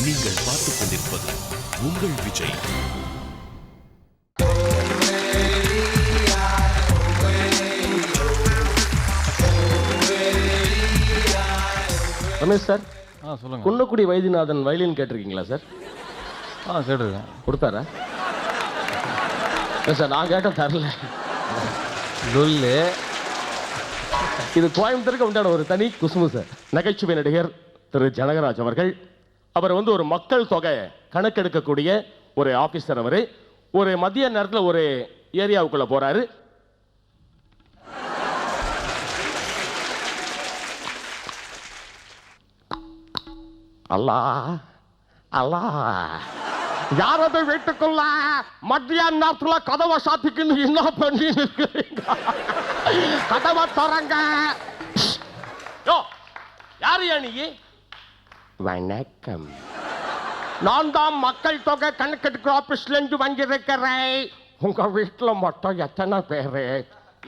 நீங்கள் பார்த்துக் கொண்டிருப்பது உங்கள் விஜய். ரமேஷ் சார், சொல்லுங்க. குன்னக்குடி வைத்தியநாதன் வயலின் கேட்டிருக்கீங்களா சார்? கேட்டிருக்கேன். கொடுத்தாரா? சார் நான் கேட்ட தரல. இது கோயம்புத்தூருக்கு உண்டான ஒரு தனி குசுமு சார். நகைச்சுவை நடிகர் திரு ஜனகராஜ் அவர்கள், அவர் ஒரு மக்கள் தொகை கணக்கெடுக்கக்கூடிய ஒரு ஆபீசர். அவர் ஒரு மதிய நேரத்தில் ஒரு ஏரியாவுக்குள்ள போறாரு. அல்லா அல்லா, யாரது வீட்டுக்குள்ள மத்திய நேரத்துல கதவை சாத்திக்கின்னு என்ன பண்ணி கதவை தரங்க. யாரு நீ? வணக்கம், நான் தான் மக்கள் தொகை கணக்கெடுக்கிற ஆபீஸ்ல இருந்து வந்திருக்கிறேன். உங்க வீட்டுல மொத்தம் எத்தனை பேரு?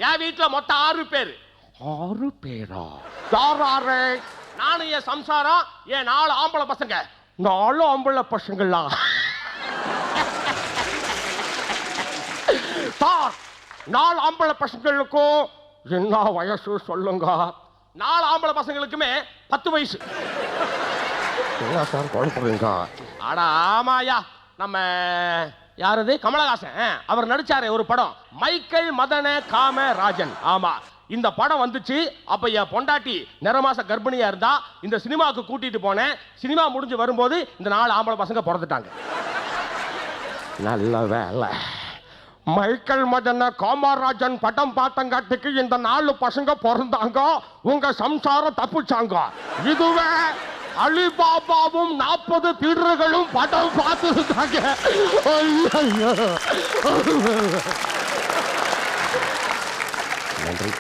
என் வீட்டுல மொத்தம் 6 பேரு. 6 பேரா? யாராரு? நானும் என் சம்சாரம், என் 4 ஆம்பளை பசங்க. 4 ஆம்பளை பசங்களா? சார், 4 ஆம்பளை பசங்களுக்கும் என்ன வயசு சொல்லுங்க? 4 ஆம்பளை பசங்களுக்குமே 10 வயசு. என்ன சார் குழப்பறீங்க? அட ஆமாயா, நம்ம யாரது, கமலஹாசன் அவர் நடிச்சாரே ஒரு படம், மைக்கேல் மதன காமராஜன். ஆமா, இந்த படம் வந்துச்சு. அப்ப என் பொண்டாட்டி நிறமாச கர்ப்பிணியா இருந்தா இந்த சினிமாவுக்கு கூட்டிட்டு போனேன். சினிமா முடிஞ்சு வரும்போது இந்த 4 ஆம்பளை பசங்க பிறந்துட்டாங்க. நல்ல வேலை, மைக்கேல் மதன காமராஜன் படம் பார்த்தங்காட்டுக்கு இந்த 4 பசங்க பிறந்தாங்க. உங்க சம்சாரம் தப்புச்சாங்க. இதுவே அலிபாபாவும் 40 திருடர்களும் படம் பார்த்துருக்காங்க. நன்றி.